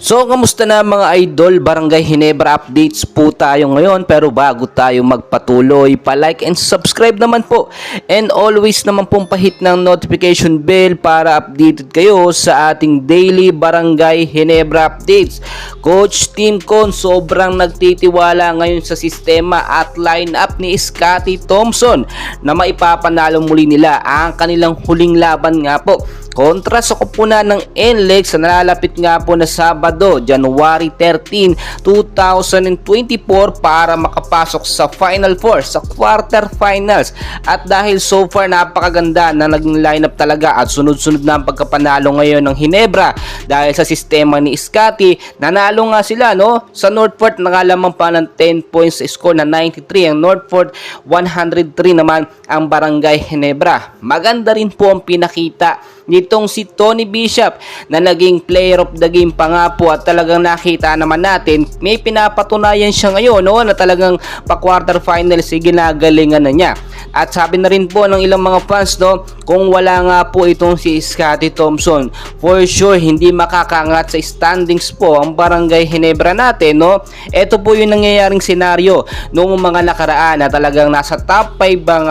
So, kamusta na mga idol? Barangay Ginebra updates po tayo ngayon. Pero bago tayo magpatuloy, pa-like and subscribe naman po. And always naman pong pahit ng notification bell para updated kayo sa ating daily Barangay Ginebra updates. Coach Tim Con sobrang nagtitiwala ngayon sa sistema at lineup ni Scotty Thompson na maipapanalo muli nila ang kanilang huling laban nga po kontra sa koponan ng NLEX sa nalalapit nga po na Sabado, January 13, 2024 para makapasok sa Final Four, sa quarterfinals. At dahil so far napakaganda na naging lineup talaga at sunod-sunod na ang pagkapanalo ngayon ng Ginebra dahil sa sistema ni Scotty, nanalo nga sila no? Sa Northport nakalamang pa ng 10 points sa score na 93, ang Northport 103 naman ang Barangay Ginebra. Maganda rin po ang pinakita nitong si Tony Bishop na naging player of the game pa nga po at talagang nakita naman natin may pinapatunayan siya ngayon no, na talagang pa quarterfinals ginagalingan na niya. At sabi na rin po ng ilang mga fans no, kung wala nga po itong si Scotty Thompson, for sure hindi makakaangat sa standings po ang Barangay Ginebra natin no. Ito po yung nangyayaring senaryo noong mga nakaraan na talagang nasa top 5 ang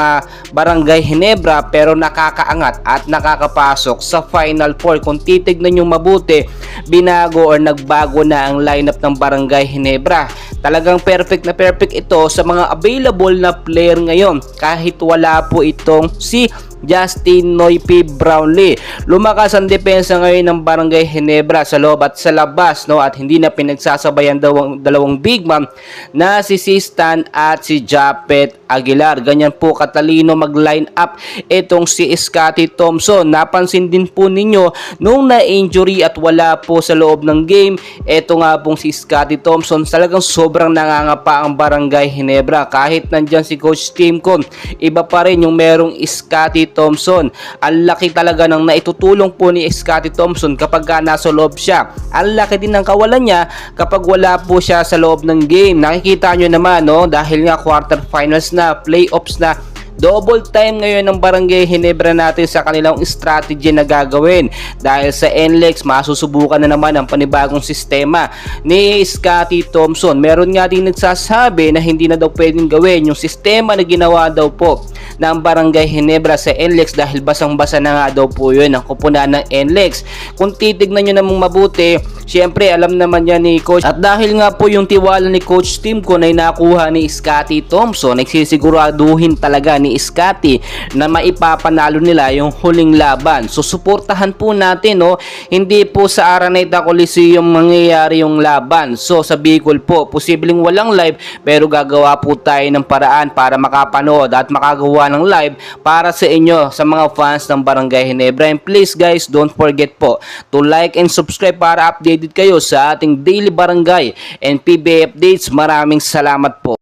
Barangay Ginebra pero nakakaangat at nakakapasok sa Final Four. Kung titignan nyo mabuti, binago or nagbago na ang lineup ng Barangay Ginebra. Talagang perfect na perfect ito sa mga available na player ngayon kahit wala po itong si Justin Noypi Brownlee. Lumakas ang depensa ngayon ng Barangay Ginebra sa loob at sa labas no, at hindi na pinagsasabayan dalawang big man na si Sistan at si Japet Aguilar. Ganyan po katalino mag-line up itong si Scotty Thompson. Napansin din po ninyo nung na-injury at wala po sa loob ng game, eto nga pong si Scotty Thompson, talagang sobrang nangangapa ang Barangay Ginebra. Kahit nandyan si Coach Tim Con, iba pa rin yung merong Scotty Thompson. Ang laki talaga ng naitutulong po ni Scotty Thompson kapag nasa loob siya. Ang laki din ng kawalan niya kapag wala po siya sa loob ng game. Nakikita nyo naman no, dahil nga quarterfinals na, playoffs na, double time ngayon ng Barangay Ginebra natin sa kanilang strategy na gagawin. Dahil sa NLEX, masusubukan na naman ang panibagong sistema ni Scotty Thompson. Meron nga din nagsasabi na hindi na daw pwedeng gawin yung sistema na ginawa daw po ng Barangay Ginebra sa NLEX dahil basang-basa na nga daw po yun ang kupunan ng NLEX. Kung titignan nyo namang mabuti, syempre alam naman yan ni Coach. At dahil nga po yung tiwala ni Coach Tim Con ay nakuha ni Scotty Thompson, nagsisiguraduhin talaga ni Scotty na maipapanalo nila yung huling laban. So suportahan po natin no, hindi po sa Araneta Coliseum mangyayari yung laban. So sa Bicol po, posibleng walang live pero gagawa po tayo ng paraan para makapanood at makagawa ng live para sa inyo, sa mga fans ng Barangay Ginebra. And please guys, don't forget po to like and subscribe para updated kayo sa ating daily barangay and PBA updates. Maraming salamat po.